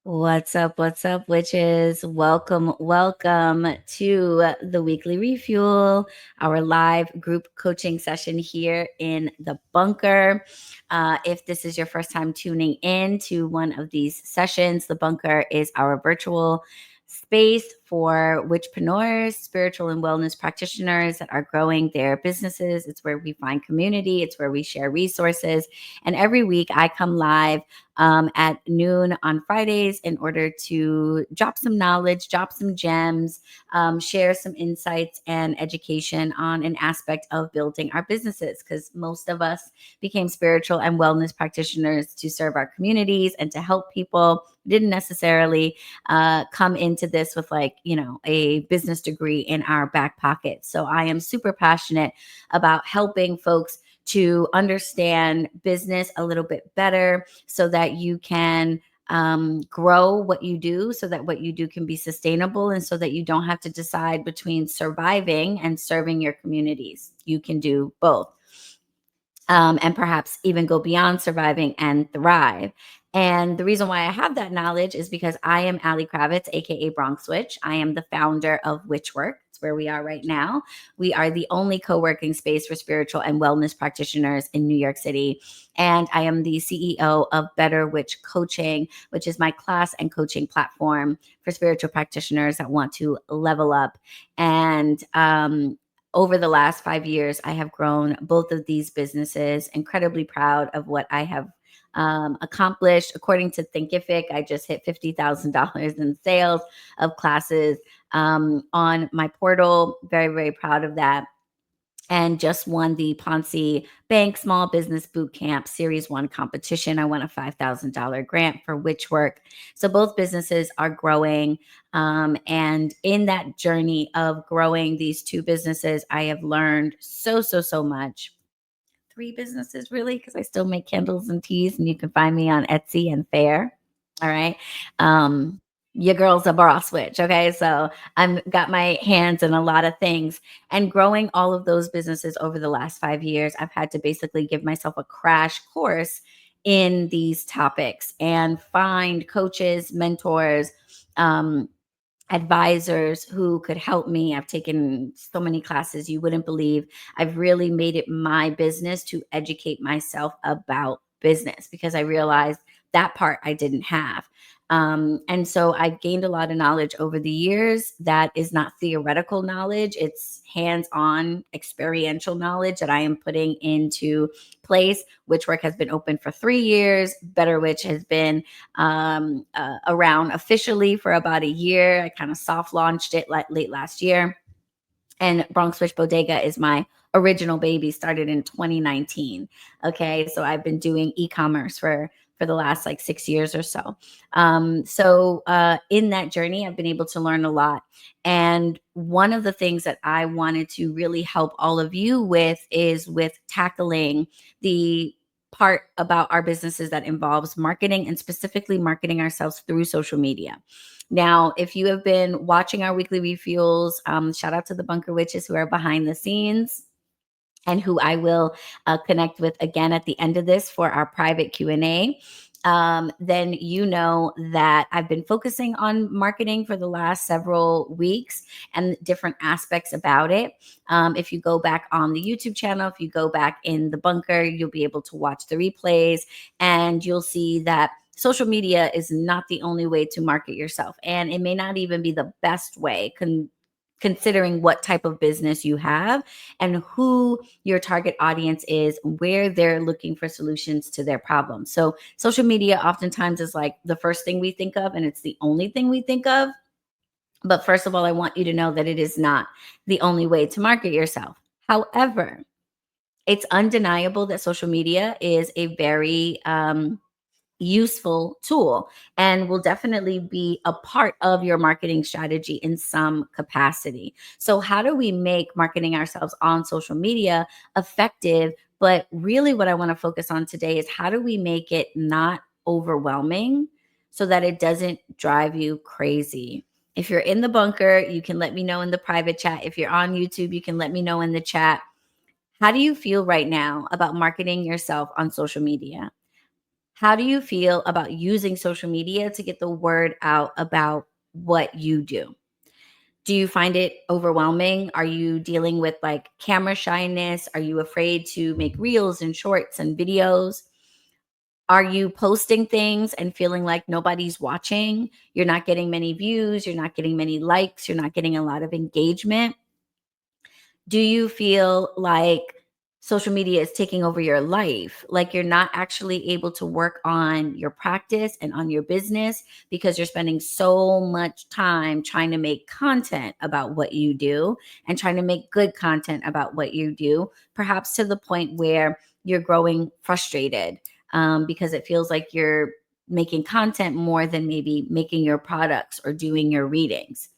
What's up? What's up, witches? Welcome, welcome to the weekly refuel, our live group coaching session here in the bunker. If this is your first time tuning in to one of these sessions, the bunker is our virtual space for witchpreneurs, spiritual and wellness practitioners that are growing their businesses. It's where we find community, it's where we share resources. And every week I come live at noon on Fridays in order to drop some knowledge, drop some gems, share some insights and education on an aspect of building our businesses. Because most of us became spiritual and wellness practitioners to serve our communities and to help people. Didn't necessarily come into this with a business degree in our back pocket. So I am super passionate about helping folks to understand business a little bit better so that you can grow what you do, so that what you do can be sustainable, and so that you don't have to decide between surviving and serving your communities. You can do both. And perhaps even go beyond surviving and thrive. And the reason why I have that knowledge is because I am Allie Kravitz, aka Bronx Witch. I am the founder of Witchwork. It's where we are right now. We are the only co-working space for spiritual and wellness practitioners in New York City. And I am the CEO of BetterWitch Coaching, which is my class and coaching platform for spiritual practitioners that want to level up. And over the last 5 years, I have grown both of these businesses. Incredibly proud of what I have accomplished. According to Thinkific, I just hit $50,000 in sales of classes on my portal. Very, very proud of that. And just won the Ponce Bank Small Business Boot Camp Series 1 competition. I won a $5,000 grant for Witchwork. So both businesses are growing. And in that journey of growing these two businesses, I have learned so much. 3 businesses, really, because I still make candles and teas, and you can find me on Etsy and Fair. All right. Um, your girl's a bra switch. Okay. So I'm got my hands in a lot of things, and growing all of those businesses over the last 5 years, I've had to basically give myself a crash course in these topics and find coaches, mentors, um, advisors who could help me. I've taken so many classes you wouldn't believe. I've really made it my business to educate myself about business because I realized that part I didn't have. And so I've gained a lot of knowledge over the years that is not theoretical knowledge. It's hands-on experiential knowledge that I am putting into place. Witchwork has been open for 3 years. Better Witch has been around officially for about a year. I kind of soft launched it late last year. And Bronx Witch Bodega is my original baby, started in 2019. Okay, so I've been doing e-commerce for the last like 6 years or so. In that journey, I've been able to learn a lot. And one of the things that I wanted to really help all of you with is with tackling the part about our businesses that involves marketing, and specifically marketing ourselves through social media. Now, if you have been watching our weekly refuels, shout out to the Bunker Witches who are behind the scenes and who I will connect with again at the end of this for our private Q&A. Then you know that I've been focusing on marketing for the last several weeks and different aspects about it. If you go back on the YouTube channel, if you go back in the bunker, you'll be able to watch the replays, and you'll see that social media is not the only way to market yourself. And it may not even be the best way, considering what type of business you have and who your target audience is, where they're looking for solutions to their problems. So social media oftentimes is like the first thing we think of, and it's the only thing we think of. But first of all, I want you to know that it is not the only way to market yourself. However, it's undeniable that social media is a very useful tool and will definitely be a part of your marketing strategy in some capacity. So, how do we make marketing ourselves on social media effective? But really, what I want to focus on today is how do we make it not overwhelming so that it doesn't drive you crazy? If you're in the bunker, you can let me know in the private chat. If you're on YouTube, you can let me know in the chat. How do you feel right now about marketing yourself on social media? How do you feel about using social media to get the word out about what you do? Do you find it overwhelming? Are you dealing with like camera shyness? Are you afraid to make reels and shorts and videos? Are you posting things and feeling like nobody's watching? You're not getting many views, you're not getting many likes, you're not getting a lot of engagement? Do you feel like social media is taking over your life? Like you're not actually able to work on your practice and on your business because you're spending so much time trying to make content about what you do and trying to make good content about what you do, perhaps to the point where you're growing frustrated because it feels like you're making content more than maybe making your products or doing your readings.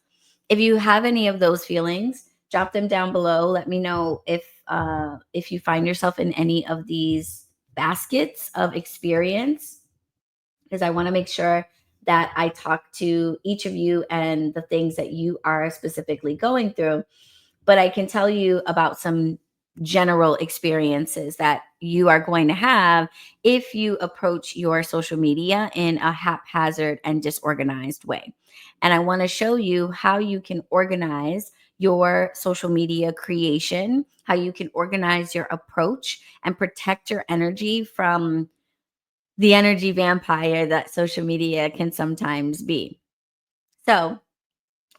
If you have any of those feelings, drop them down below. Let me know if you find yourself in any of these baskets of experience, because I want to make sure that I talk to each of you and the things that you are specifically going through. But I can tell you about some general experiences that you are going to have if you approach your social media in a haphazard and disorganized way. And I want to show you how you can organize your social media creation, how you can organize your approach and protect your energy from the energy vampire that social media can sometimes be. So,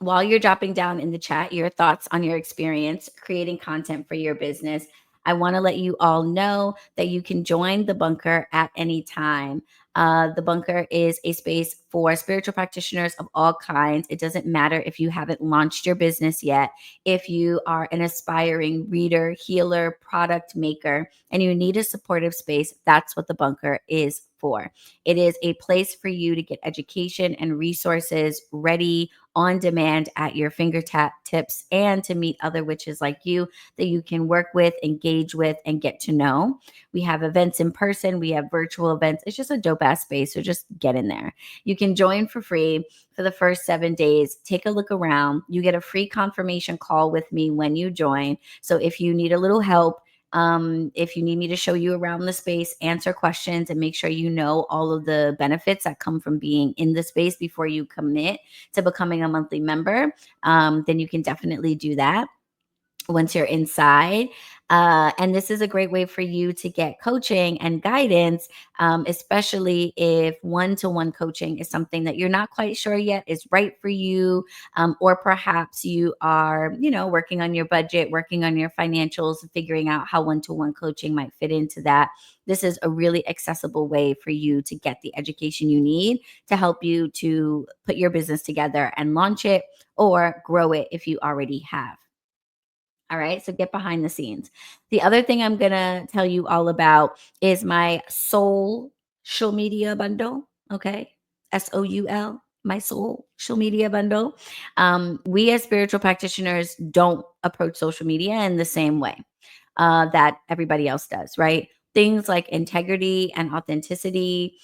while you're dropping down in the chat your thoughts on your experience creating content for your business, I want to let you all know that you can join the bunker at any time. The bunker is a space for spiritual practitioners of all kinds. It doesn't matter if you haven't launched your business yet, if you are an aspiring reader, healer, product maker, and you need a supportive space, that's what the bunker is for. It is a place for you to get education and resources ready on demand at your fingertips and to meet other witches like you that you can work with, engage with, and get to know. We have events in person, we have virtual events. It's just a dope ass space. So just get in there. You can join for free for the first 7 days. Take a look around. You get a free confirmation call with me when you join. So if you need a little help, if you need me to show you around the space, answer questions, and make sure you know all of the benefits that come from being in the space before you commit to becoming a monthly member, then you can definitely do that once you're inside. And this is a great way for you to get coaching and guidance, especially if one to one coaching is something that you're not quite sure yet is right for you. Or perhaps you are, working on your budget, working on your financials, figuring out how one to one coaching might fit into that. This is a really accessible way for you to get the education you need to help you to put your business together and launch it or grow it if you already have. All right. So get behind the scenes. The other thing I'm going to tell you all about is my social media bundle. Okay. SOUL, my social media bundle. We as spiritual practitioners don't approach social media in the same way that everybody else does, right? Things like integrity and authenticity,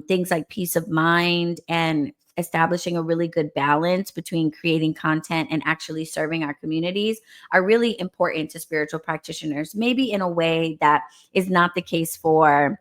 things like peace of mind and establishing a really good balance between creating content and actually serving our communities are really important to spiritual practitioners, maybe in a way that is not the case for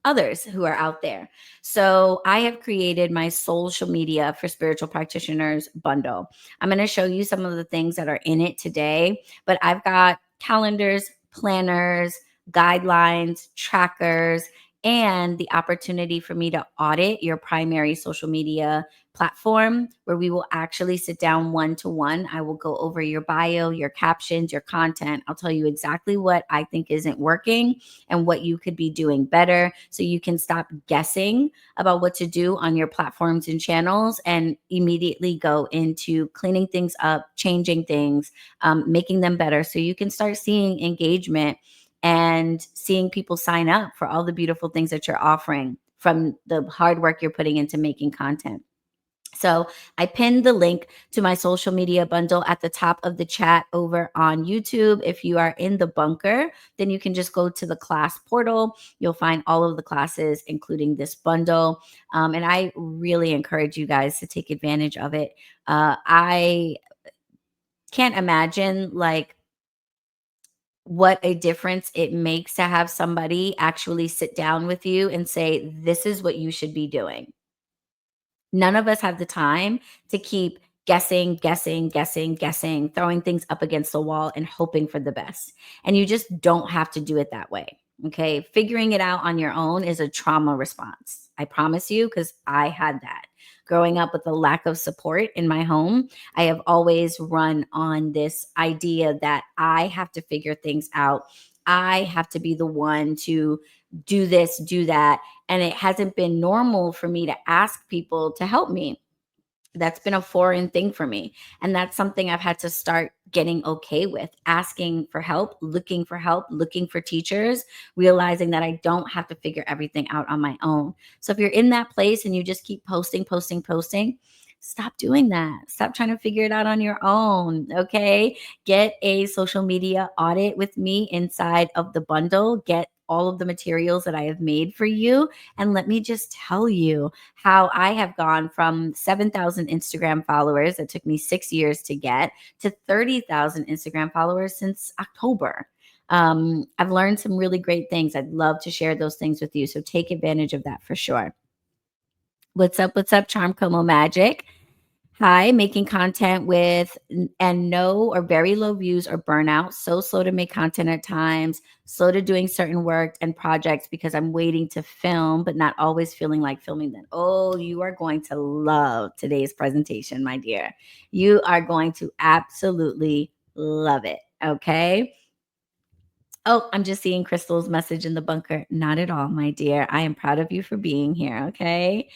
others who are out there. So I have created my social media for spiritual practitioners bundle. I'm going to show you some of the things that are in it today, but I've got calendars, planners, guidelines, trackers, and the opportunity for me to audit your primary social media platform where we will actually sit down one to one. I will go over your bio, your captions, your content. I'll tell you exactly what I think isn't working and what you could be doing better so you can stop guessing about what to do on your platforms and channels and immediately go into cleaning things up, changing things, making them better so you can start seeing engagement and seeing people sign up for all the beautiful things that you're offering from the hard work you're putting into making content. So I pinned the link to my social media bundle at the top of the chat over on YouTube. If you are in the bunker, then you can just go to the class portal. You'll find all of the classes, including this bundle. And I really encourage you guys to take advantage of it. I can't imagine like what a difference it makes to have somebody actually sit down with you and say, this is what you should be doing. None of us have the time to keep guessing, guessing, guessing, guessing, throwing things up against the wall and hoping for the best. And you just don't have to do it that way. Okay. Figuring it out on your own is a trauma response. I promise you, because I had that. Growing up with a lack of support in my home, I have always run on this idea that I have to figure things out. I have to be the one to do this, do that, and it hasn't been normal for me to ask people to help me. That's been a foreign thing for me. And that's something I've had to start getting okay with, asking for help, looking for teachers, realizing that I don't have to figure everything out on my own. So if you're in that place and you just keep posting, posting, posting, stop doing that. Stop trying to figure it out on your own. Okay. Get a social media audit with me inside of the bundle. Get all of the materials that I have made for you. And let me just tell you, how I have gone from 7,000 Instagram followers that took me 6 years to get to 30,000 Instagram followers since October. I've learned some really great things. I'd love to share those things with you. So take advantage of that for sure. What's up? What's up, Charm Como Magic? Hi, making content with and no or very low views or burnout. So slow to make content at times, slow to doing certain work and projects because I'm waiting to film, but not always feeling like filming them. Oh, you are going to love today's presentation, my dear. You are going to absolutely love it. Okay. Oh, I'm just seeing Crystal's message in the bunker. Not at all, my dear. I am proud of you for being here. Okay.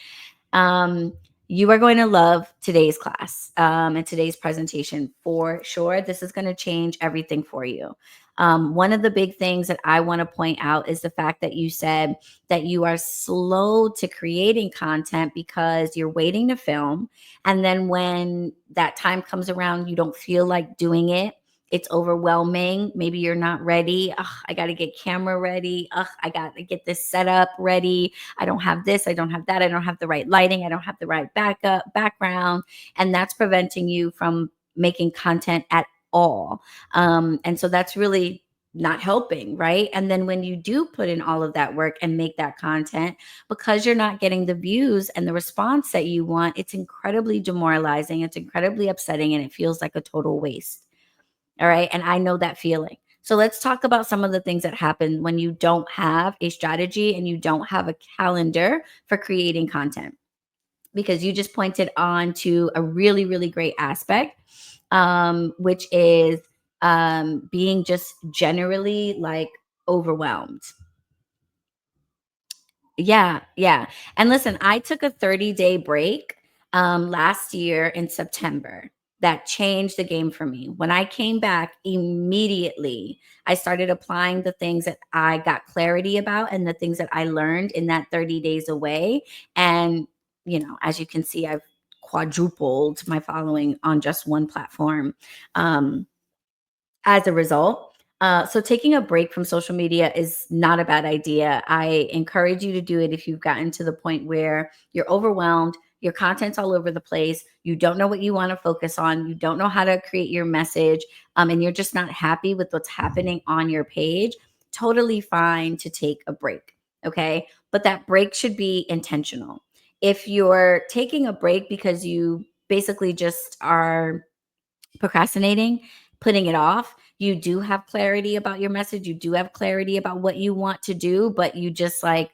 Um, you are going to love today's class and today's presentation for sure. This is going to change everything for you. One of the big things that I want to point out is the fact that you said that you are slow to creating content because you're waiting to film. And then when that time comes around, you don't feel like doing it. It's overwhelming. Maybe you're not ready. Ugh, I got to get camera ready. Ugh, I got to get this setup ready. I don't have this, I don't have that, I don't have the right lighting, I don't have the right background, and that's preventing you from making content at all. And so that's really not helping, right? And then when you do put in all of that work and make that content, because you're not getting the views and the response that you want, it's incredibly demoralizing, it's incredibly upsetting, and it feels like a total waste. All right. And I know that feeling. So let's talk about some of the things that happen when you don't have a strategy and you don't have a calendar for creating content, because you just pointed on to a really, really great aspect, which is being just generally like overwhelmed. Yeah, yeah. And listen, I took a 30-day break last year in September. That changed the game for me. When I came back immediately, I started applying the things that I got clarity about and the things that I learned in that 30 days away. And, as you can see, I've quadrupled my following on just one platform. Um, as a result. So taking a break from social media is not a bad idea. I encourage you to do it if you've gotten to the point where you're overwhelmed, your content's all over the place, you don't know what you want to focus on, you don't know how to create your message, and you're just not happy with what's happening on your page. Totally fine to take a break. Okay. But that break should be intentional. If you're taking a break because you basically just are procrastinating, putting it off, you do have clarity about your message, you do have clarity about what you want to do, but you just like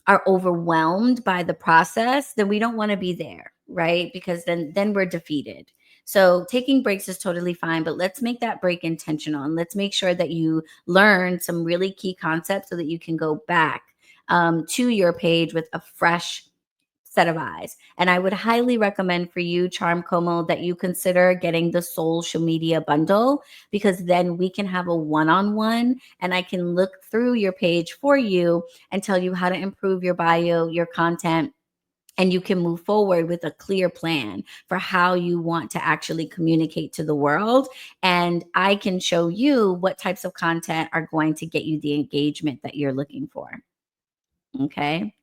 are overwhelmed by the process, then we don't want to be there, right? Because then we're defeated. So taking breaks is totally fine, but let's make that break intentional and let's make sure that you learn some really key concepts so that you can go back to your page with a fresh set of eyes. And I would highly recommend for you, Charm Como, that you consider getting the social media bundle, because then we can have a one on one and I can look through your page for you and tell you how to improve your bio, your content. And you can move forward with a clear plan for how you want to actually communicate to the world. And I can show you what types of content are going to get you the engagement that you're looking for. Okay.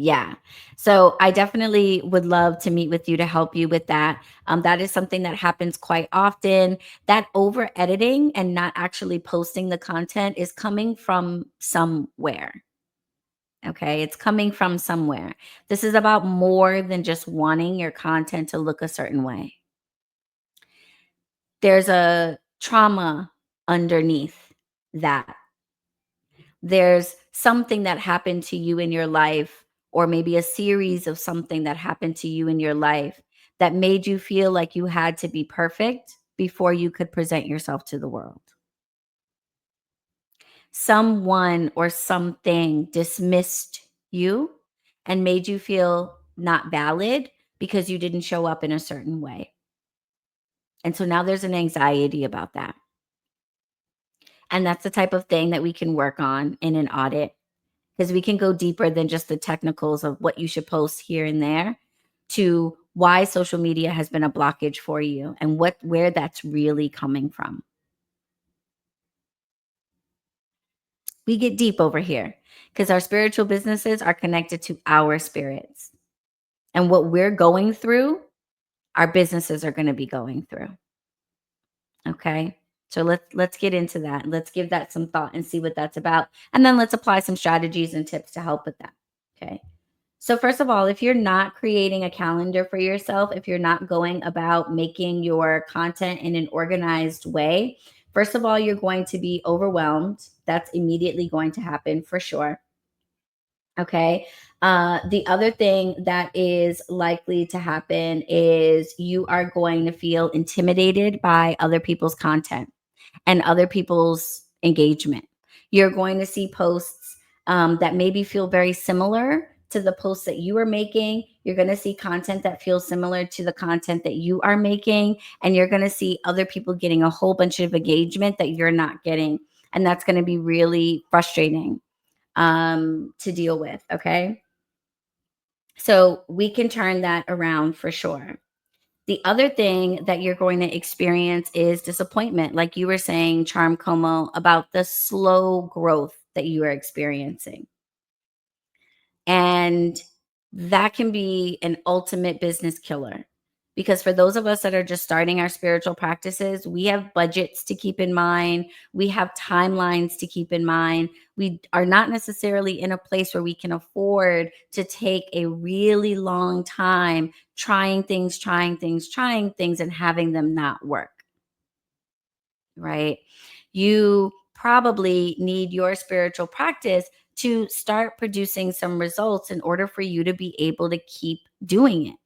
Yeah. So I definitely would love to meet with you to help you with that. That is something that happens quite often. That over editing and not actually posting the content is coming from somewhere. Okay. It's coming from somewhere. This is about more than just wanting your content to look a certain way. There's a trauma underneath that. There's something that happened to you in your life, or maybe a series of something that happened to you in your life that made you feel like you had to be perfect before you could present yourself to the world. Someone or something dismissed you and made you feel not valid because you didn't show up in a certain way. And so now there's an anxiety about that. And that's the type of thing that we can work on in an audit, because we can go deeper than just the technicals of what you should post here and there to why social media has been a blockage for you and where that's really coming from. We get deep over here because our spiritual businesses are connected to our spirits. And what we're going through, our businesses are going to be going through. Okay? So let's get into that. Let's give that some thought and see what that's about. And then let's apply some strategies and tips to help with that. Okay? So, first of all, if you're not creating a calendar for yourself, if you're not going about making your content in an organized way, first of all, you're going to be overwhelmed. That's immediately going to happen for sure. Okay. The other thing that is likely to happen is you are going to feel intimidated by other people's content and other people's engagement. You're going to see posts that maybe feel very similar to the posts that you are making. You're going to see content that feels similar to the content that you are making. And you're going to see other people getting a whole bunch of engagement that you're not getting. And that's going to be really frustrating to deal with. Okay. So we can turn that around for sure. The other thing that you're going to experience is disappointment, like you were saying, Charm Como, about the slow growth that you are experiencing. And that can be an ultimate business killer. Because for those of us that are just starting our spiritual practices, we have budgets to keep in mind. We have timelines to keep in mind. We are not necessarily in a place where we can afford to take a really long time trying things, and having them not work, right? You probably need your spiritual practice to start producing some results in order for you to be able to keep doing it.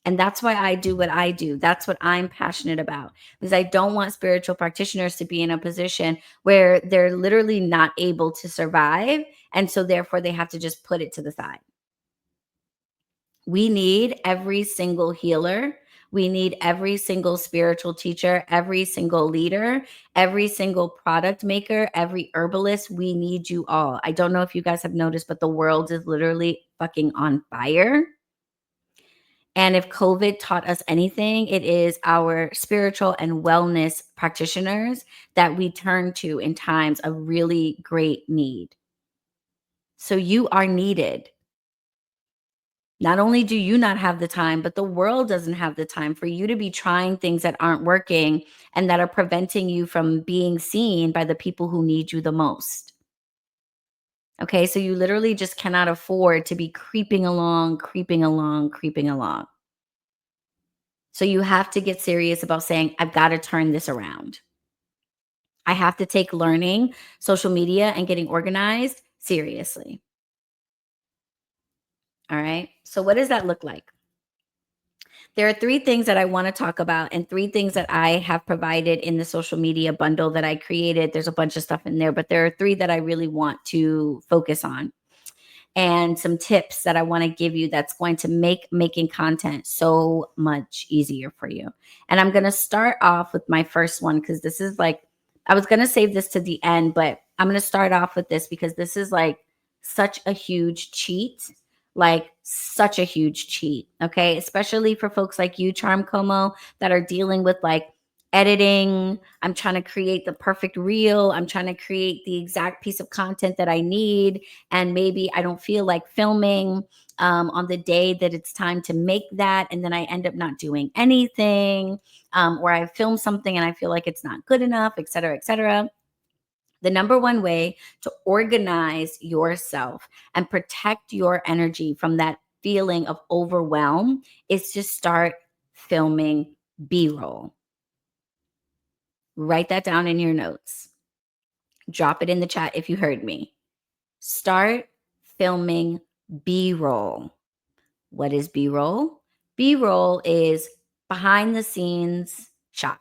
And that's why I do what I do. That's what I'm passionate about, because I don't want spiritual practitioners to be in a position where they're literally not able to survive. And so therefore they have to just put it to the side. We need every single healer. We need every single spiritual teacher, every single leader, every single product maker, every herbalist. We need you all. I don't know if you guys have noticed, but the world is literally fucking on fire. And if COVID taught us anything, it is our spiritual and wellness practitioners that we turn to in times of really great need. So you are needed. Not only do you not have the time, but the world doesn't have the time for you to be trying things that aren't working and that are preventing you from being seen by the people who need you the most. Okay, so you literally just cannot afford to be creeping along, creeping along, creeping along. So you have to get serious about saying, I've got to turn this around. I have to take learning, social media, and getting organized seriously. All right. So, what does that look like? There are three things that I want to talk about, and three things that I have provided in the social media bundle that I created. There's a bunch of stuff in there, but there are three that I really want to focus on, and some tips that I want to give you that's going to make making content so much easier for you. And I'm going to start off with my first one because this is like, I was going to save this to the end, but I'm going to start off with this because this is like such a huge cheat, like such a huge cheat. Okay. Especially for folks like you, Charm Como, that are dealing with like editing. I'm trying to create the perfect reel. I'm trying to create the exact piece of content that I need. And maybe I don't feel like filming on the day that it's time to make that. And then I end up not doing anything, or I film something and I feel like it's not good enough, et cetera, et cetera. The number one way to organize yourself and protect your energy from that feeling of overwhelm is to start filming B roll. Write that down in your notes. Drop it in the chat if you heard me. Start filming B roll. What is B roll? B roll is behind the scenes shots.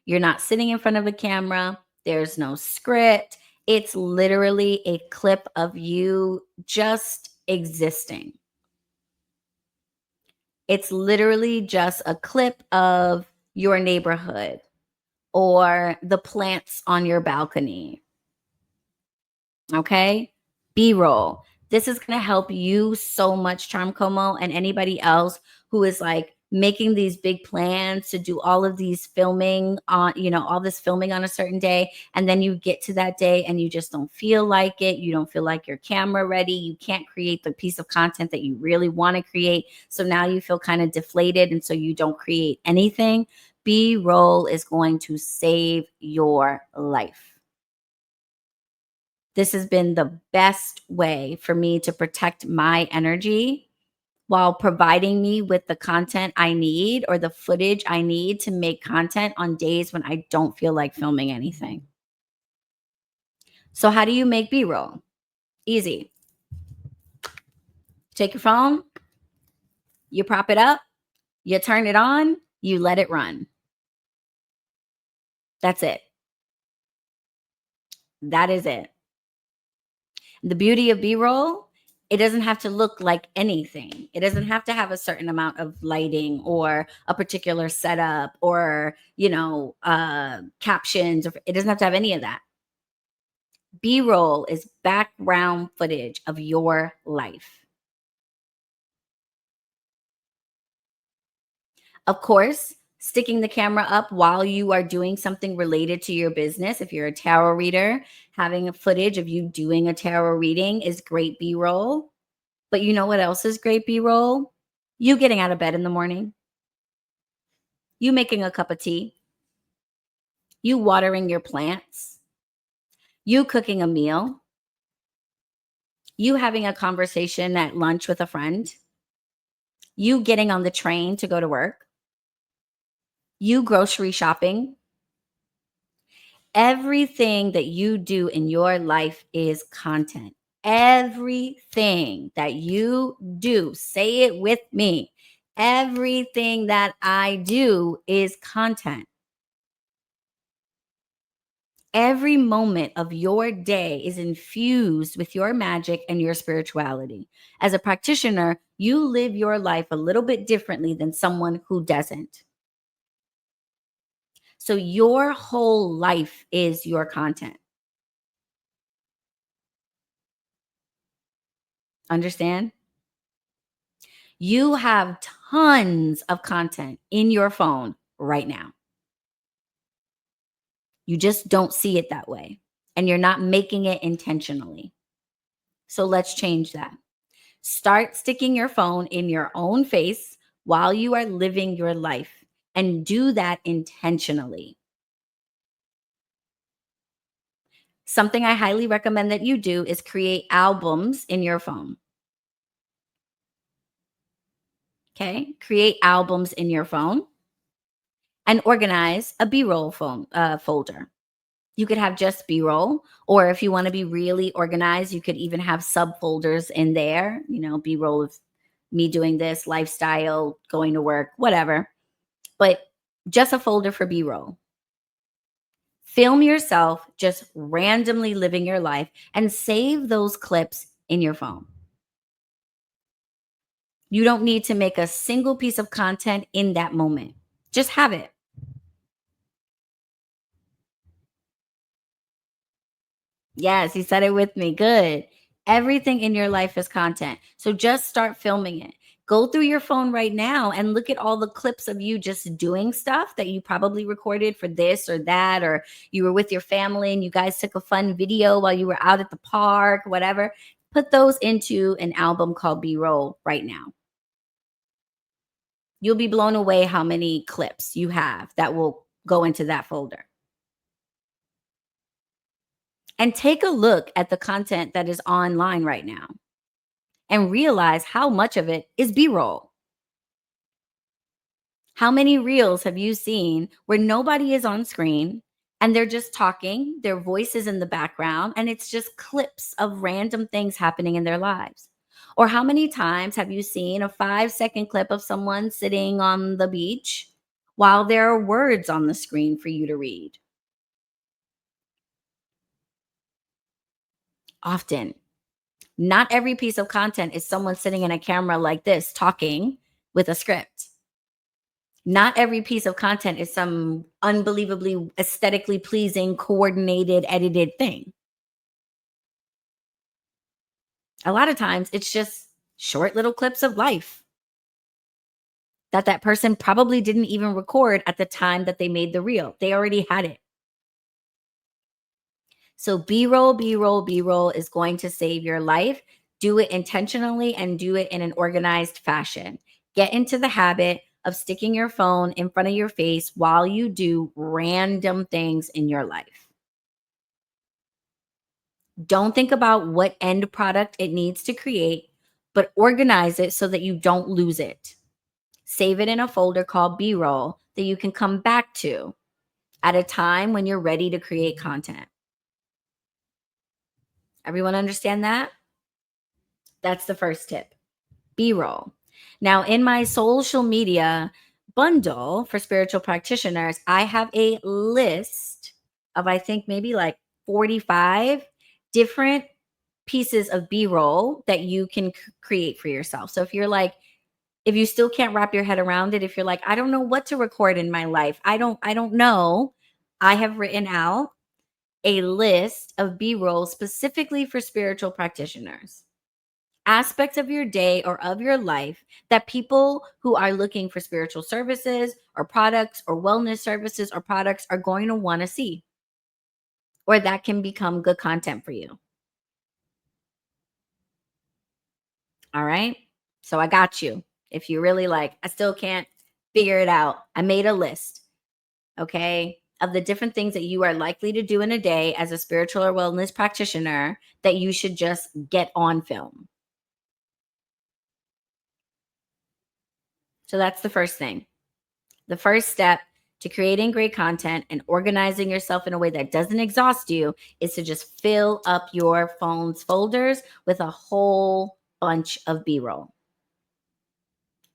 You're not sitting in front of a camera, there's no script. It's literally a clip of you just existing. It's literally just a clip of your neighborhood or the plants on your balcony. Okay. B roll. This is going to help you so much, Charm Como, and anybody else who is like making these big plans to do all of these filming on, all this filming on a certain day. And then you get to that day and you just don't feel like it. You don't feel like you're camera ready. You can't create the piece of content that you really want to create. So now you feel kind of deflated. And so you don't create anything. B roll is going to save your life. This has been the best way for me to protect my energy while providing me with the content I need or the footage I need to make content on days when I don't feel like filming anything. So, how do you make B roll? Easy. Take your phone, you prop it up, you turn it on, you let it run. That's it. That is it. The beauty of B roll, it doesn't have to look like anything. It doesn't have to have a certain amount of lighting or a particular setup or, captions. Or it doesn't have to have any of that. B roll is background footage of your life. Of course, sticking the camera up while you are doing something related to your business. If you're a tarot reader, having a footage of you doing a tarot reading is great B roll. But you know what else is great B roll? You getting out of bed in the morning, you making a cup of tea, you watering your plants, you cooking a meal, you having a conversation at lunch with a friend, you getting on the train to go to work, you grocery shopping. Everything that you do in your life is content. Everything that you do, say it with me. Everything that I do is content. Every moment of your day is infused with your magic and your spirituality. As a practitioner, you live your life a little bit differently than someone who doesn't. So your whole life is your content. Understand? You have tons of content in your phone right now. You just don't see it that way. And you're not making it intentionally. So let's change that. Start sticking your phone in your own face while you are living your life and do that intentionally. Something I highly recommend that you do is create albums in your phone. Okay? Create albums in your phone and organize a B-roll folder. You could have just B-roll, or if you want to be really organized, you could even have subfolders in there, B-roll of me doing this, lifestyle, going to work, whatever. But just a folder for B-roll. Film yourself just randomly living your life and save those clips in your phone. You don't need to make a single piece of content in that moment. Just have it. Yes, you said it with me. Good. Everything in your life is content. So just start filming it. Go through your phone right now and look at all the clips of you just doing stuff that you probably recorded for this or that, or you were with your family and you guys took a fun video while you were out at the park, whatever. Put those into an album called B roll right now. You'll be blown away how many clips you have that will go into that folder. And take a look at the content that is online right now and realize how much of it is B roll. How many reels have you seen where nobody is on screen and they're just talking, their voice is in the background, and it's just clips of random things happening in their lives? Or how many times have you seen a 5-second clip of someone sitting on the beach while there are words on the screen for you to read? Often. Not every piece of content is someone sitting in a camera like this talking with a script. Not every piece of content is some unbelievably aesthetically pleasing, coordinated, edited thing. A lot of times it's just short little clips of life that person probably didn't even record at the time that they made the reel. They already had it. So B-roll, B-roll, B-roll is going to save your life. Do it intentionally and do it in an organized fashion. Get into the habit of sticking your phone in front of your face while you do random things in your life. Don't think about what end product it needs to create, but organize it so that you don't lose it. Save it in a folder called B-roll that you can come back to at a time when you're ready to create content. Everyone understand that? That's the first tip. B-roll. Now, in my social media bundle for spiritual practitioners, I have a list of, I think, maybe like 45 different pieces of B-roll that you can create for yourself. So if you still can't wrap your head around it, if you're like, I don't know what to record in my life, I don't know, I have written out a list of B-roll specifically for spiritual practitioners. Aspects of your day or of your life that people who are looking for spiritual services or products or wellness services or products are going to want to see, or that can become good content for you. All right. So I got you. If you really like, I still can't figure it out. I made a list, okay, of the different things that you are likely to do in a day as a spiritual or wellness practitioner that you should just get on film. So that's the first thing. The first step to creating great content and organizing yourself in a way that doesn't exhaust you is to just fill up your phone's folders with a whole bunch of B-roll.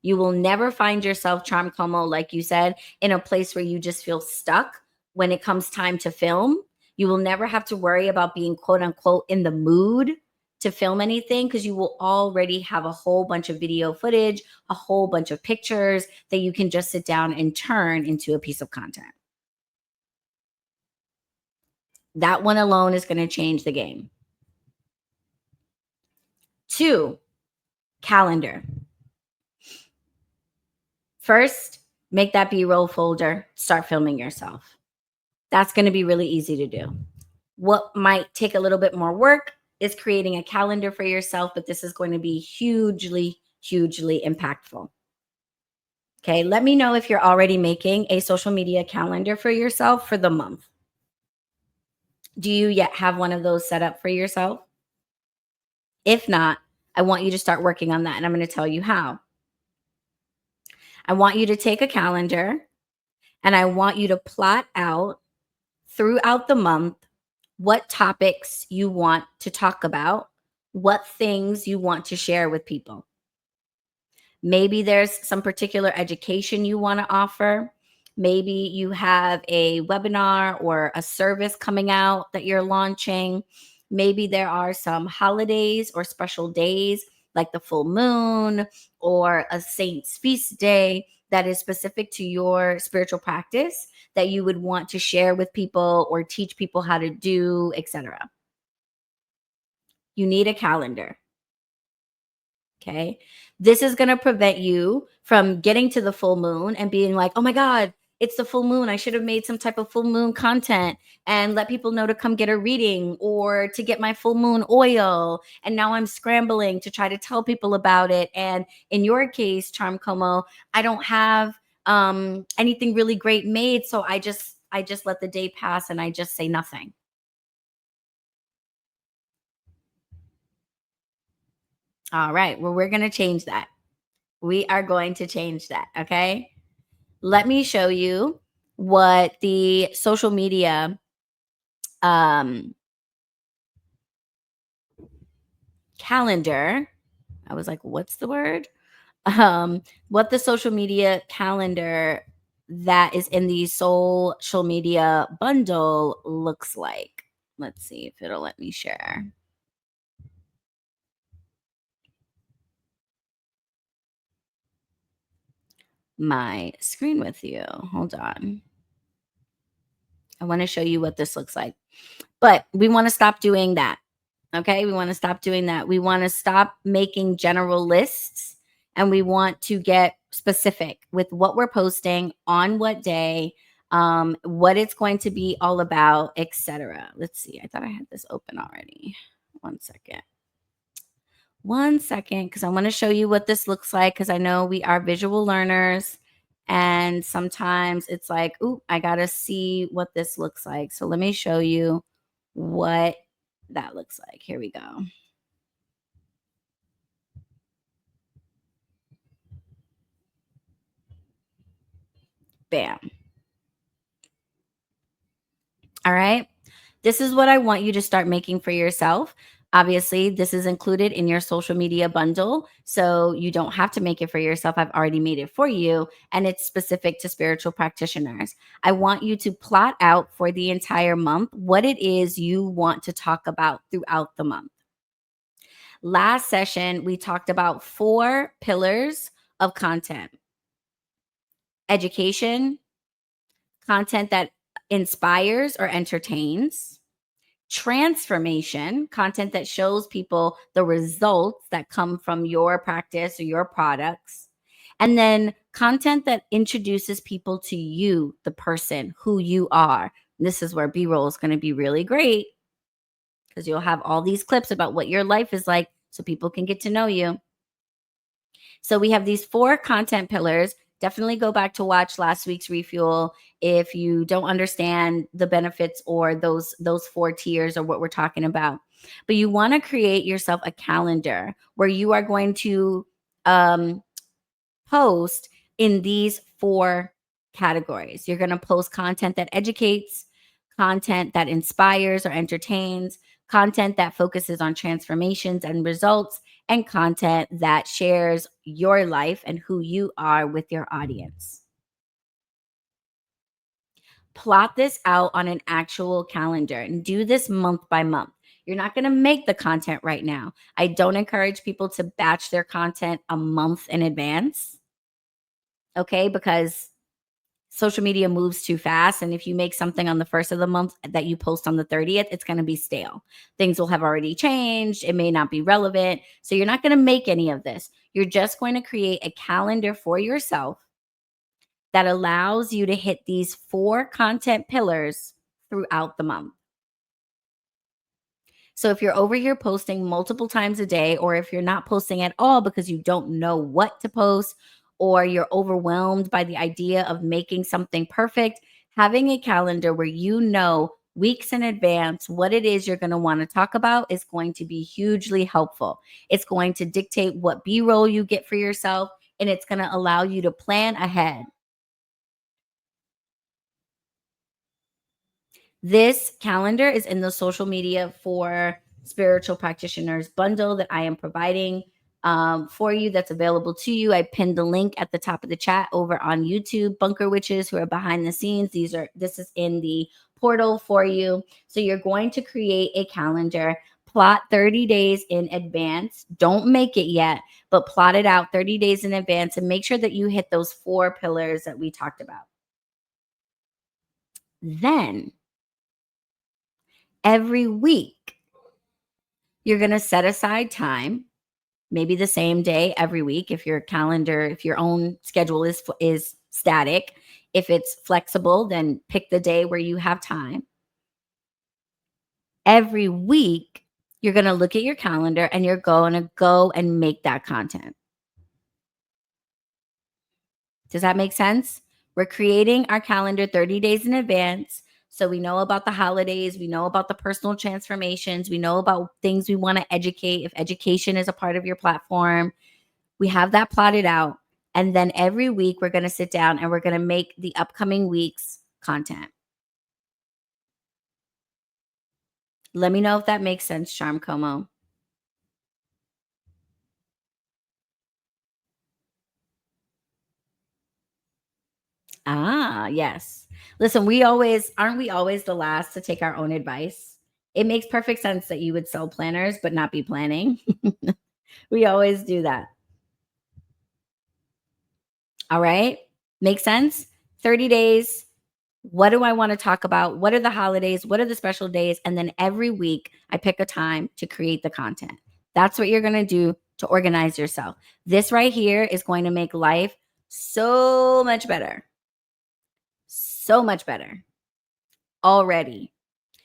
You will never find yourself, charm como, like you said, in a place where you just feel stuck when it comes time to film. You will never have to worry about being quote unquote in the mood to film anything because you will already have a whole bunch of video footage, a whole bunch of pictures that you can just sit down and turn into a piece of content. That one alone is going to change the game. 2, calendar. First, make that B-roll folder, start filming yourself. That's going to be really easy to do. What might take a little bit more work is creating a calendar for yourself, but this is going to be hugely, hugely impactful. Okay, let me know if you're already making a social media calendar for yourself for the month. Do you yet have one of those set up for yourself? If not, I want you to start working on that, and I'm going to tell you how. I want you to take a calendar and I want you to plot out throughout the month what topics you want to talk about, what things you want to share with people. Maybe there's some particular education you want to offer. Maybe you have a webinar or a service coming out that you're launching. Maybe there are some holidays or special days like the full moon or a saint's feast day that is specific to your spiritual practice that you would want to share with people or teach people how to do, etc. You need a calendar. Okay. This is going to prevent you from getting to the full moon and being like, oh my God, it's the full moon. I should have made some type of full moon content and let people know to come get a reading or to get my full moon oil. And now I'm scrambling to try to tell people about it. And in your case, Charm Como, I don't have anything really great made. So I just let the day pass and I just say nothing. All right. Well, we're going to change that. We are going to change that. Okay. Let me show you what the social media um, calendar, I was like, what's the word? What the social media calendar that is in the social media bundle looks like. Let's see if it'll let me share my screen with you. Hold on. I want to show you what this looks like. But we want to stop doing that. Okay. We want to stop doing that. We want to stop making general lists and we want to get specific with what we're posting on what day, what it's going to be all about, etc. Let's see. I thought I had this open already. One second. One second, because I want to show you what this looks like because I know we are visual learners. And sometimes it's like, ooh, I got to see what this looks like. So let me show you what that looks like. Here we go. Bam. All right. This is what I want you to start making for yourself. Obviously, this is included in your social media bundle. So you don't have to make it for yourself. I've already made it for you. And it's specific to spiritual practitioners. I want you to plot out for the entire month what it is you want to talk about throughout the month. Last session, we talked about 4 pillars of content: education, content that inspires or entertains; transformation, content that shows people the results that come from your practice or your products; and then content that introduces people to you, the person, who you are. This is where B-roll is going to be really great because you'll have all these clips about what your life is like so people can get to know you. So we have these 4 content pillars. Definitely go back to watch last week's refuel if you don't understand the benefits or those 4 tiers or what we're talking about. But you want to create yourself a calendar where you are going to um, post in these 4 categories. You're going to post content that educates, content that inspires or entertains, content that focuses on transformations and results, and content that shares your life and who you are with your audience. Plot this out on an actual calendar and do this month by month. You're not going to make the content right now. I don't encourage people to batch their content a month in advance. Okay, because social media moves too fast. And if you make something on the first of the month that you post on the 30th, it's going to be stale. Things will have already changed. It may not be relevant. So you're not going to make any of this. You're just going to create a calendar for yourself that allows you to hit these 4 content pillars throughout the month. So if you're over here posting multiple times a day, or if you're not posting at all because you don't know what to post, or you're overwhelmed by the idea of making something perfect, having a calendar where you know weeks in advance what it is you're going to want to talk about is going to be hugely helpful. It's going to dictate what B-roll you get for yourself, and it's going to allow you to plan ahead. This calendar is in the social media for spiritual practitioners bundle that I am providing for you, that's available to you. I pinned the link at the top of the chat over on YouTube. Bunker Witches who are behind the scenes. This is in the portal for you. So you're going to create a calendar, plot 30 days in advance. Don't make it yet, but plot it out 30 days in advance and make sure that you hit those 4 pillars that we talked about. Then every week, you're going to set aside time maybe the same day every week if your calendar, if your own schedule is static. If it's flexible, then pick the day where you have time. Every week, you're going to look at your calendar and you're going to go and make that content. Does that make sense? We're creating our calendar 30 days in advance. So we know about the holidays, we know about the personal transformations, we know about things we want to educate. If education is a part of your platform, we have that plotted out. And then every week, we're going to sit down and we're going to make the upcoming week's content. Let me know if that makes sense, Charm Como. Ah, yes. Listen, aren't we always the last to take our own advice? It makes perfect sense that you would sell planners but not be planning. We always do that. All right. Make sense? 30 days. What do I want to talk about? What are the holidays? What are the special days? And then every week I pick a time to create the content. That's what you're going to do to organize yourself. This right here is going to make life so much better. So much better already.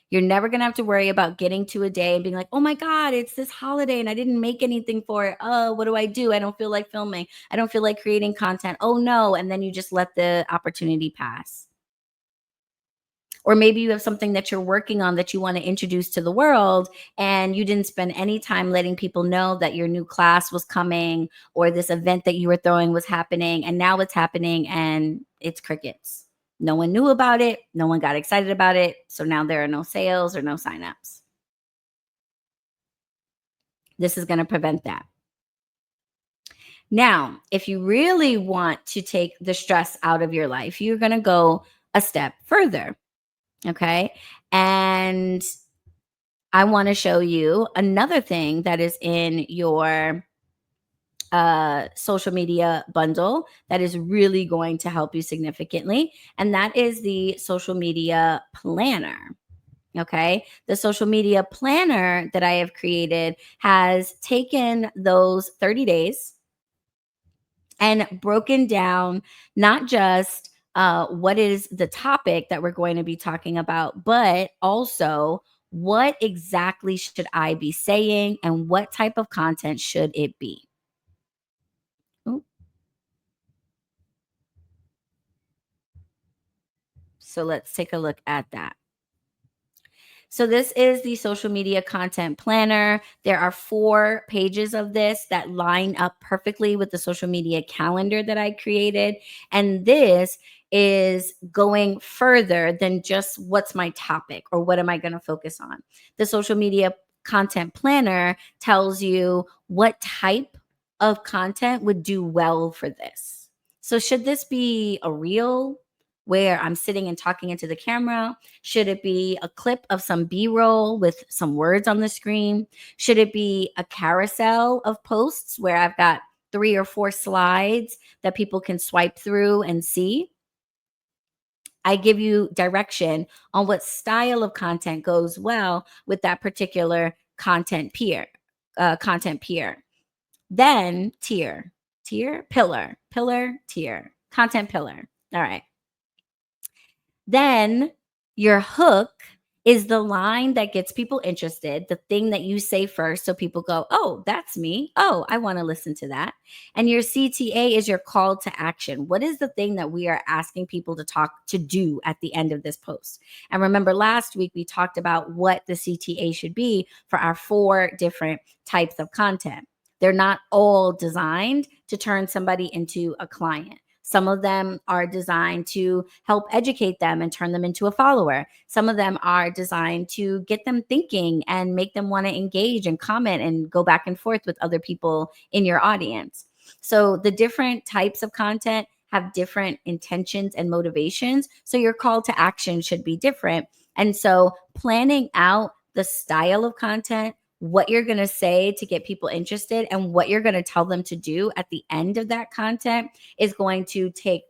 You're never going to have to worry about getting to a day and being like, oh my God, it's this holiday and I didn't make anything for it. Oh, what do I do? I don't feel like filming. I don't feel like creating content. Oh no. And then you just let the opportunity pass. Or maybe you have something that you're working on that you want to introduce to the world, and you didn't spend any time letting people know that your new class was coming or this event that you were throwing was happening. And now it's happening and it's crickets. No one knew about it. No one got excited about it. So now there are no sales or no signups. This is going to prevent that. Now, if you really want to take the stress out of your life, you're going to go a step further. Okay. And I want to show you another thing that is in your social media bundle that is really going to help you significantly. And that is the social media planner. Okay. The social media planner that I have created has taken those 30 days and broken down not just what is the topic that we're going to be talking about, but also what exactly should I be saying and what type of content should it be. Ooh, so let's take a look at that. So this is the social media content planner. There are 4 pages of this that line up perfectly with the social media calendar that I created. And this is going further than just what's my topic or what am I going to focus on. The social media content planner tells you what type of content would do well for this. So should this be a reel where I'm sitting and talking into the camera? Should it be a clip of some B-roll with some words on the screen? Should it be a carousel of posts where I've got 3 or 4 slides that people can swipe through and see? I give you direction on what style of content goes well with that particular content peer. Then pillar, tier, content pillar. All right. Then your hook is the line that gets people interested, the thing that you say first. So people go, oh, that's me. Oh, I want to listen to that. And your CTA is your call to action. What is the thing that we are asking people to do at the end of this post? And remember, last week we talked about what the CTA should be for our 4 different types of content. They're not all designed to turn somebody into a client. Some of them are designed to help educate them and turn them into a follower. Some of them are designed to get them thinking and make them want to engage and comment and go back and forth with other people in your audience. So the different types of content have different intentions and motivations. So your call to action should be different. And so planning out the style of content, what you're going to say to get people interested, and what you're going to tell them to do at the end of that content is going to take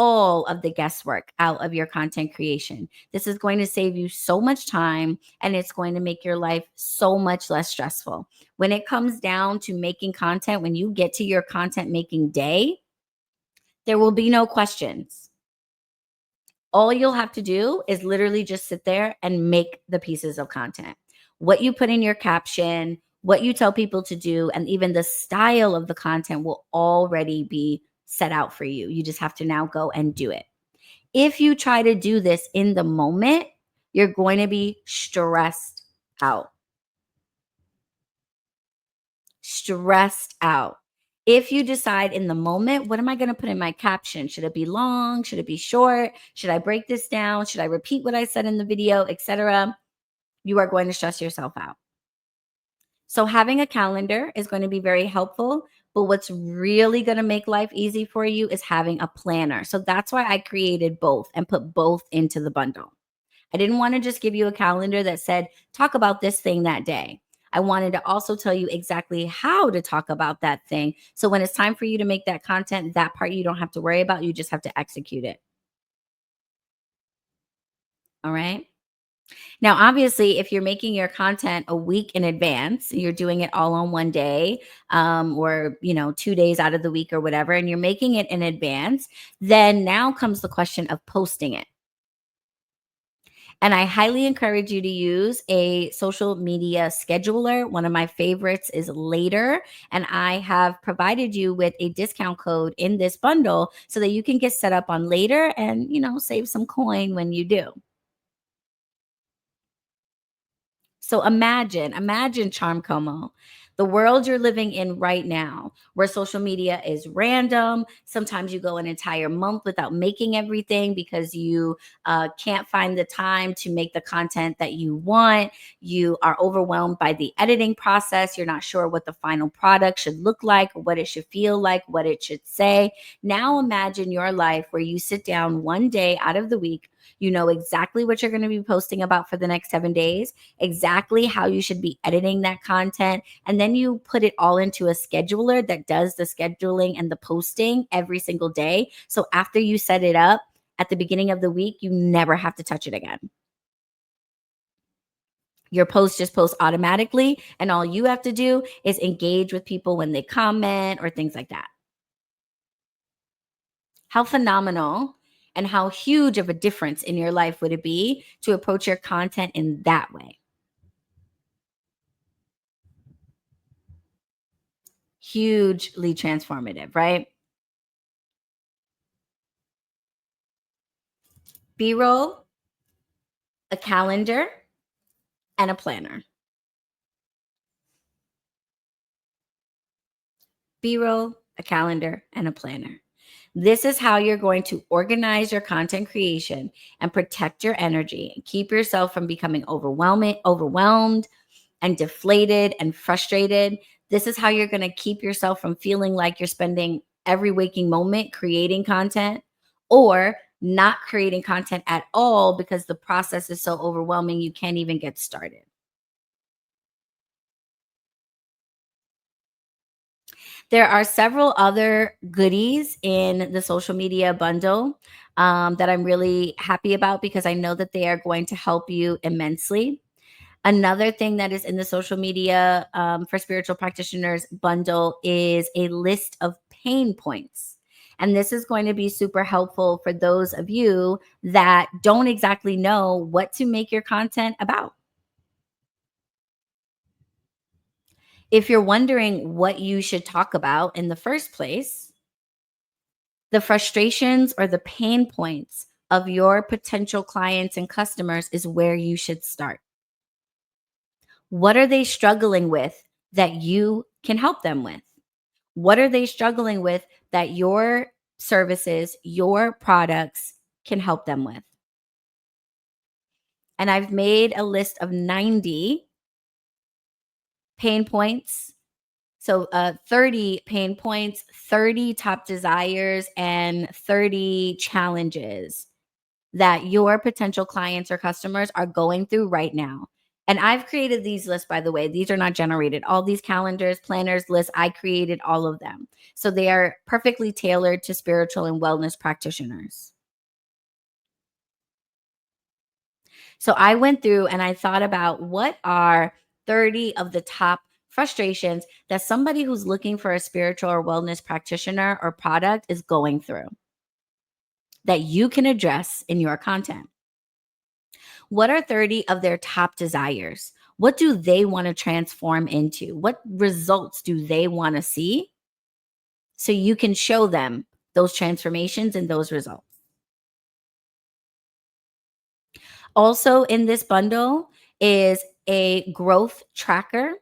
all of the guesswork out of your content creation. This is going to save you so much time and it's going to make your life so much less stressful. When it comes down to making content, when you get to your content making day, there will be no questions. All you'll have to do is literally just sit there and make the pieces of content. What you put in your caption, what you tell people to do, and even the style of the content will already be set out for you. You just have to now go and do it. If you try to do this in the moment, you're going to be stressed out. Stressed out. If you decide in the moment, what am I going to put in my caption? Should it be long? Should it be short? Should I break this down? Should I repeat what I said in the video, etc.? You are going to stress yourself out. So having a calendar is going to be very helpful, but what's really going to make life easy for you is having a planner. So that's why I created both and put both into the bundle. I didn't want to just give you a calendar that said, talk about this thing that day. I wanted to also tell you exactly how to talk about that thing. So when it's time for you to make that content, that part you don't have to worry about. You just have to execute it. All right. Now, obviously, if you're making your content a week in advance, you're doing it all on one day, or 2 days out of the week or whatever, and you're making it in advance, then now comes the question of posting it. And I highly encourage you to use a social media scheduler. One of my favorites is Later. And I have provided you with a discount code in this bundle so that you can get set up on Later and, save some coin when you do. So imagine Charm Como, the world you're living in right now, where social media is random. Sometimes you go an entire month without making everything because you can't find the time to make the content that you want. You are overwhelmed by the editing process. You're not sure what the final product should look like, what it should feel like, what it should say. Now imagine your life where you sit down one day out of the week. You know exactly what you're going to be posting about for the next 7 days, exactly how you should be editing that content. And then you put it all into a scheduler that does the scheduling and the posting every single day. So after you set it up at the beginning of the week, you never have to touch it again. Your post just posts automatically, and all you have to do is engage with people when they comment or things like that. How phenomenal and how huge of a difference in your life would it be to approach your content in that way? Hugely transformative, right? B-roll, a calendar, and a planner. B-roll, a calendar, and a planner. This is how you're going to organize your content creation and protect your energy and keep yourself from becoming overwhelmed and deflated and frustrated. This is how you're going to keep yourself from feeling like you're spending every waking moment creating content or not creating content at all because the process is so overwhelming you can't even get started. There are several other goodies in the social media bundle that I'm really happy about because I know that they are going to help you immensely. Another thing that is in the social media for spiritual practitioners bundle is a list of pain points. And this is going to be super helpful for those of you that don't exactly know what to make your content about. If you're wondering what you should talk about in the first place, the frustrations or the pain points of your potential clients and customers is where you should start. What are they struggling with that you can help them with? What are they struggling with that your services, your products can help them with? And I've made a list of 90 pain points. So 30 pain points, 30 top desires, and 30 challenges that your potential clients or customers are going through right now. And I've created these lists, by the way. These are not generated. All these calendars, planners, lists, I created all of them. So they are perfectly tailored to spiritual and wellness practitioners. So I went through and I thought about what are 30 of the top frustrations that somebody who's looking for a spiritual or wellness practitioner or product is going through that you can address in your content. What are 30 of their top desires? What do they want to transform into? What results do they want to see? So you can show them those transformations and those results. Also, in this bundle is a growth tracker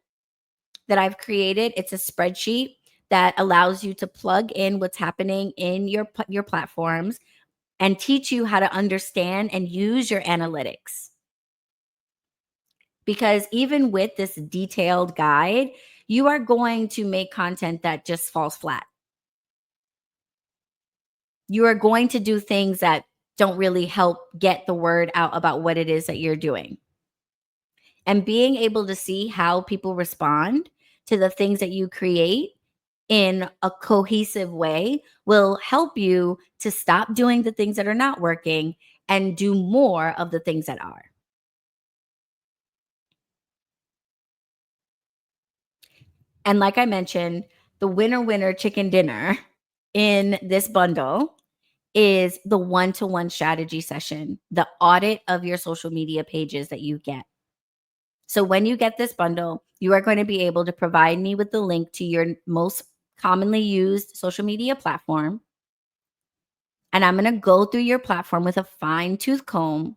that I've created. It's a spreadsheet that allows you to plug in what's happening in your platforms and teach you how to understand and use your analytics. Because even with this detailed guide, you are going to make content that just falls flat. You are going to do things that don't really help get the word out about what it is that you're doing. And being able to see how people respond to the things that you create in a cohesive way will help you to stop doing the things that are not working and do more of the things that are. And like I mentioned, the winner chicken dinner in this bundle is the one-to-one strategy session, the audit of your social media pages that you get. So when you get this bundle, you are going to be able to provide me with the link to your most commonly used social media platform. And I'm going to go through your platform with a fine tooth comb.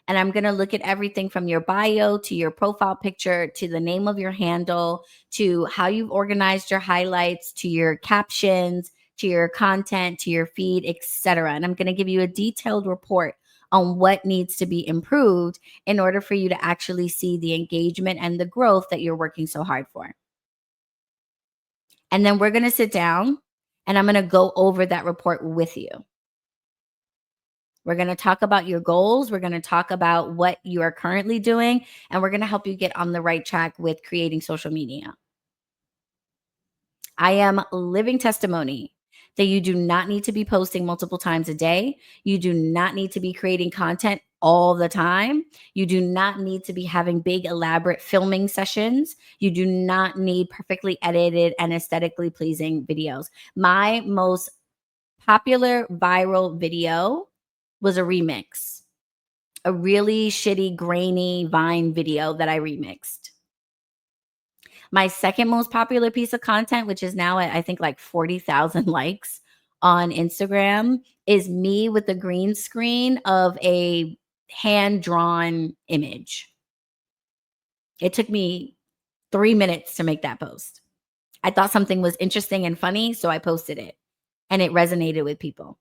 And I'm going to look at everything from your bio to your profile picture to the name of your handle to how you've organized your highlights to your captions to your content to your feed, etc. And I'm going to give you a detailed report on what needs to be improved in order for you to actually see the engagement and the growth that you're working so hard for. And then we're going to sit down and I'm going to go over that report with you. We're going to talk about your goals. We're going to talk about what you are currently doing, and we're going to help you get on the right track with creating social media. I am living testimony that you do not need to be posting multiple times a day. You do not need to be creating content all the time. You do not need to be having big, elaborate filming sessions. You do not need perfectly edited and aesthetically pleasing videos. My most popular viral video was a remix, a really shitty, grainy Vine video that I remixed. My second most popular piece of content, which is now at I think like 40,000 likes on Instagram, is me with the green screen of a hand drawn image. It took me 3 minutes to make that post. I thought something was interesting and funny, so I posted it and it resonated with people.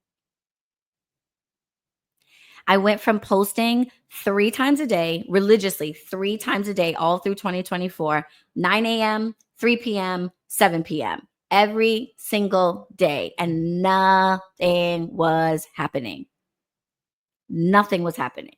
I went from posting 3 times a day, religiously 3 times a day, all through 2024, 9 a.m., 3 p.m., 7 p.m., every single day. And nothing was happening. Nothing was happening.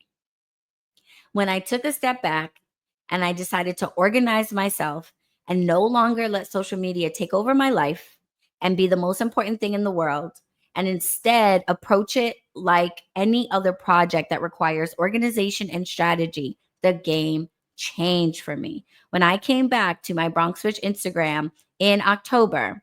When I took a step back and I decided to organize myself and no longer let social media take over my life and be the most important thing in the world, and instead approach it like any other project that requires organization and strategy, the game changed for me. When I came back to my Bronx Switch Instagram in October,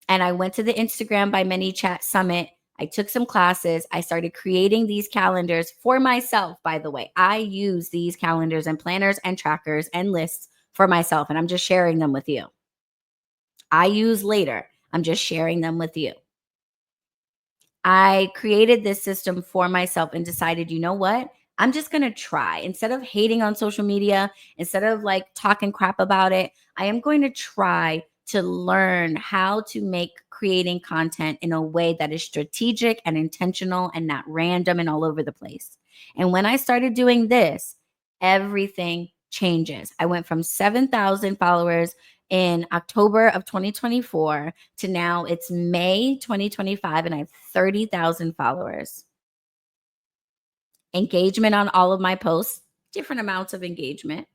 and I went to the Instagram by ManyChat Summit. I took some classes. I started creating these calendars for myself, by the way. I use these calendars and planners and trackers and lists for myself, and I'm just sharing them with you. I use later. I'm just sharing them with you. I created this system for myself and decided, you know what? I'm just going to try. Instead of hating on social media, instead of like talking crap about it, I am going to try to learn how to make creating content in a way that is strategic and intentional and not random and all over the place. And when I started doing this, everything changes. I went from 7,000 followers in October of 2024 to now it's May 2025 and I have 30,000 followers. Engagement on all of my posts different amounts of engagement.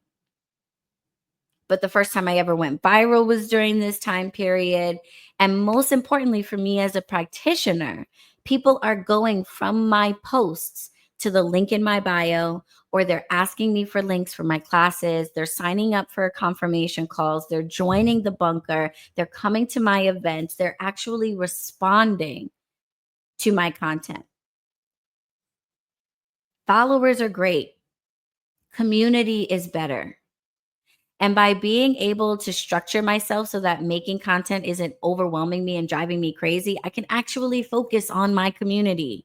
But the first time I ever went viral was during this time period. And most importantly, for me as a practitioner, people are going from my posts to the link in my bio, or they're asking me for links for my classes. They're signing up for confirmation calls. They're joining the bunker. They're coming to my events. They're actually responding to my content. Followers are great. Community is better. And by being able to structure myself so that making content isn't overwhelming me and driving me crazy, I can actually focus on my community.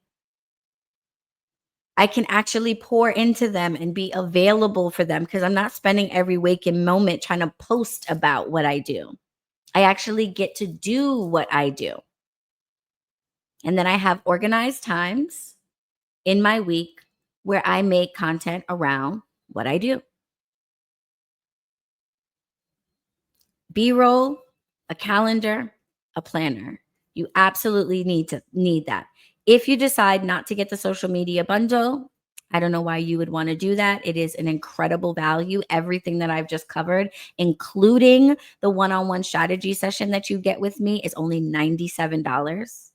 I can actually pour into them and be available for them because I'm not spending every waking moment trying to post about what I do. I actually get to do what I do. And then I have organized times in my week where I make content around what I do. B-roll, a calendar, a planner. You absolutely need that. If you decide not to get the social media bundle, I don't know why you would want to do that. It is an incredible value. Everything that I've just covered, including the one-on-one strategy session that you get with me, is only $97.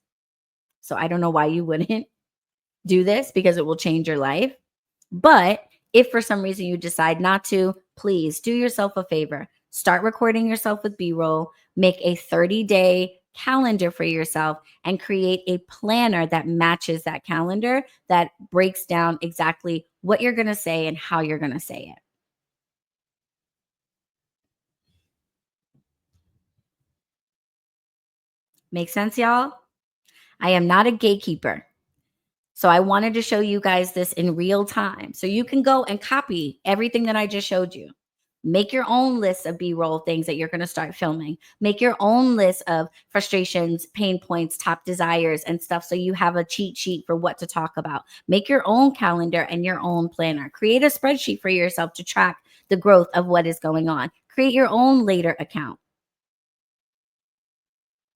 So I don't know why you wouldn't do this because it will change your life. But if for some reason you decide not to, please do yourself a favor. Start recording yourself with B-roll, make a 30-day calendar for yourself, and create a planner that matches that calendar that breaks down exactly what you're going to say and how you're going to say it. Make sense, y'all? I am not a gatekeeper. So I wanted to show you guys this in real time. So you can go and copy everything that I just showed you. Make your own list of B-roll things that you're going to start filming. Make your own list of frustrations, pain points, top desires, and stuff so you have a cheat sheet for what to talk about. Make your own calendar and your own planner. Create a spreadsheet for yourself to track the growth of what is going on. Create your own later account.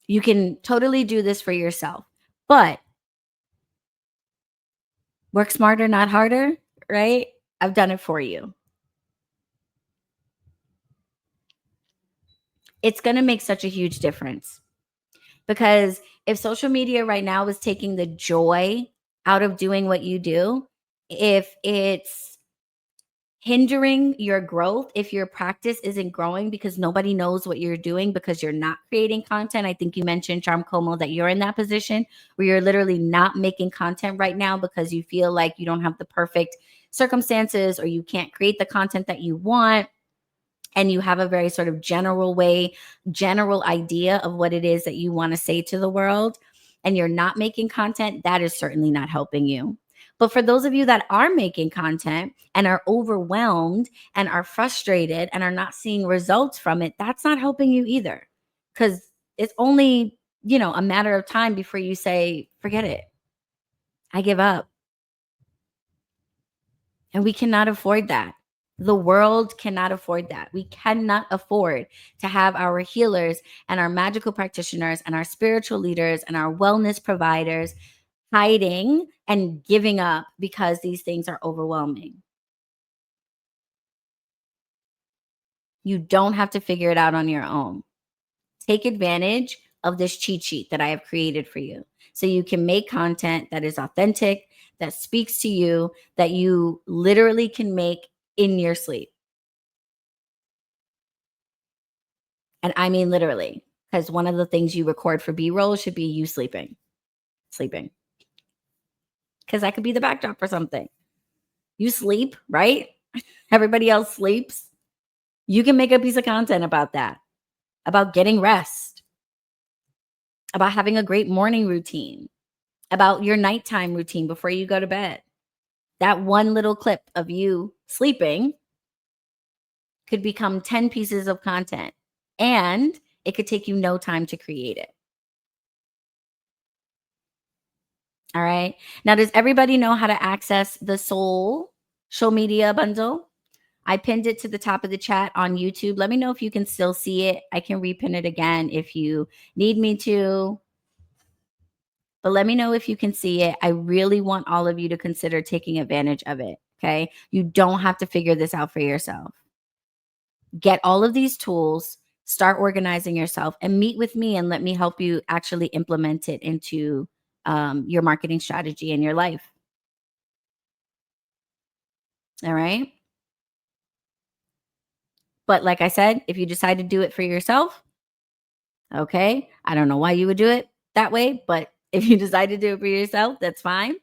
You can totally do this for yourself, but work smarter, not harder, right? I've done it for you. It's going to make such a huge difference because if social media right now is taking the joy out of doing what you do, if it's hindering your growth, if your practice isn't growing because nobody knows what you're doing because you're not creating content. I think you mentioned, Charm Como, that you're in that position where you're literally not making content right now because you feel like you don't have the perfect circumstances or you can't create the content that you want. And you have a very sort of general idea of what it is that you want to say to the world, and you're not making content, that is certainly not helping you. But for those of you that are making content and are overwhelmed and are frustrated and are not seeing results from it, that's not helping you either. Because it's only, a matter of time before you say, forget it. I give up. And we cannot afford that. The world cannot afford that. We cannot afford to have our healers and our magical practitioners and our spiritual leaders and our wellness providers hiding and giving up because these things are overwhelming. You don't have to figure it out on your own. Take advantage of this cheat sheet that I have created for you so you can make content that is authentic, that speaks to you, that you literally can make in your sleep. And I mean literally, because one of the things you record for B-roll should be you sleeping, because that could be the backdrop for something. You sleep, right? Everybody else sleeps. You can make a piece of content about that, about getting rest, about having a great morning routine, about your nighttime routine before you go to bed. That one little clip of you sleeping could become 10 pieces of content, and it could take you no time to create it. All right. Now, does everybody know how to access the Soul Show Media Bundle? I pinned it to the top of the chat on YouTube. Let me know if you can still see it. I can repin it again if you need me to. But let me know if you can see it. I really want all of you to consider taking advantage of it. Okay. You don't have to figure this out for yourself. Get all of these tools, start organizing yourself, and meet with me and let me help you actually implement it into your marketing strategy in your life. All right. But like I said, if you decide to do it for yourself, okay, I don't know why you would do it that way, but if you decide to do it for yourself, that's fine.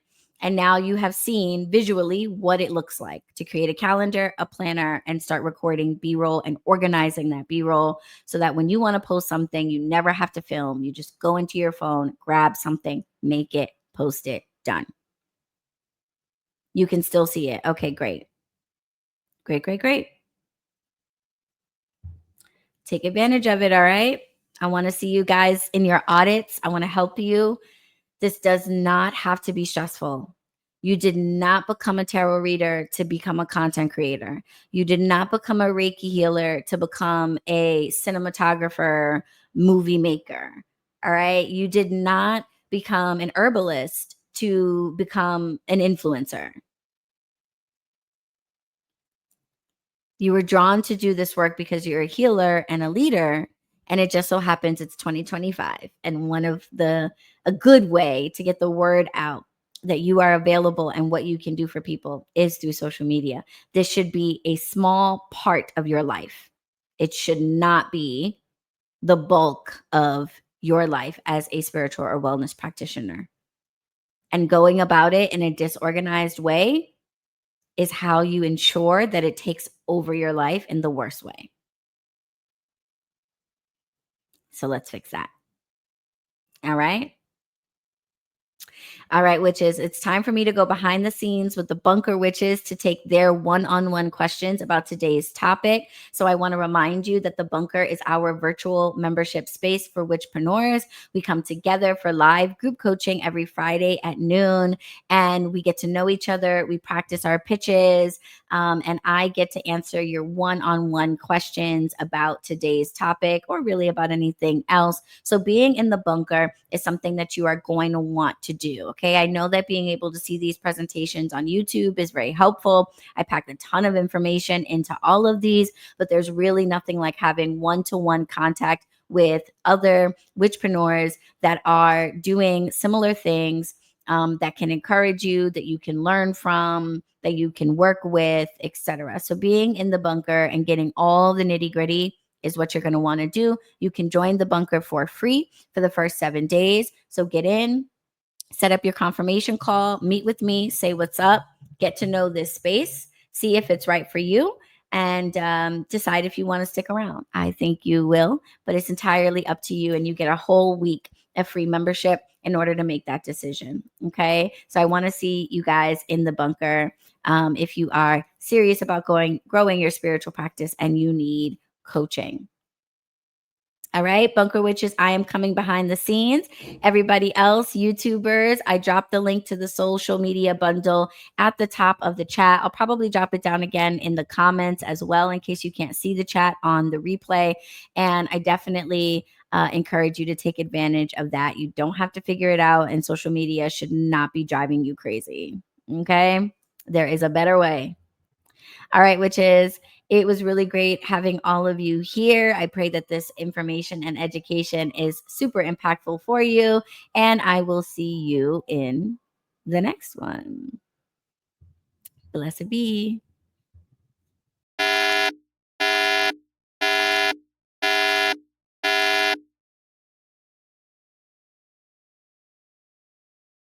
And now you have seen visually what it looks like to create a calendar, a planner, and start recording B roll and organizing that B roll so that when you want to post something, you never have to film. You just go into your phone, grab something, make it, post it, done. You can still see it. Okay, great. Great, great, great. Take advantage of it. All right. I want to see you guys in your audits. I want to help you. This does not have to be stressful. You did not become a tarot reader to become a content creator. You did not become a Reiki healer to become a cinematographer, movie maker. All right. You did not become an herbalist to become an influencer. You were drawn to do this work because you're a healer and a leader. And it just so happens it's 2025. And one of a good way to get the word out that you are available and what you can do for people is through social media. This should be a small part of your life. It should not be the bulk of your life as a spiritual or wellness practitioner. And going about it in a disorganized way is how you ensure that it takes over your life in the worst way. So let's fix that. All right. All right, witches, it's time for me to go behind the scenes with the bunker witches to take their one-on-one questions about today's topic. So I want to remind you that the bunker is our virtual membership space for witchpreneurs. We come together for live group coaching every Friday at noon, and we get to know each other. We practice our pitches, and I get to answer your one-on-one questions about today's topic or really about anything else. So being in the bunker is something that you are going to want to do. Okay. I know that being able to see these presentations on YouTube is very helpful. I packed a ton of information into all of these, but there's really nothing like having one-to-one contact with other witchpreneurs that are doing similar things, that can encourage you, that you can learn from, that you can work with, etc. So being in the bunker and getting all the nitty gritty is what you're going to want to do. You can join the bunker for free for the first 7 days. So get in, set up your confirmation call, meet with me, say what's up, get to know this space, see if it's right for you, and decide if you want to stick around. I think you will, but it's entirely up to you. And you get a whole week of free membership in order to make that decision. Okay. So I want to see you guys in the bunker. If you are serious about growing your spiritual practice and you need coaching. All right, Bunker Witches, I am coming behind the scenes. Everybody else, YouTubers, I dropped the link to the social media bundle at the top of the chat. I'll probably drop it down again in the comments as well in case you can't see the chat on the replay. And I definitely encourage you to take advantage of that. You don't have to figure it out, and social media should not be driving you crazy. Okay, there is a better way. All right, witches, it was really great having all of you here. I pray that this information and education is super impactful for you, and I will see you in the next one. Blessed be.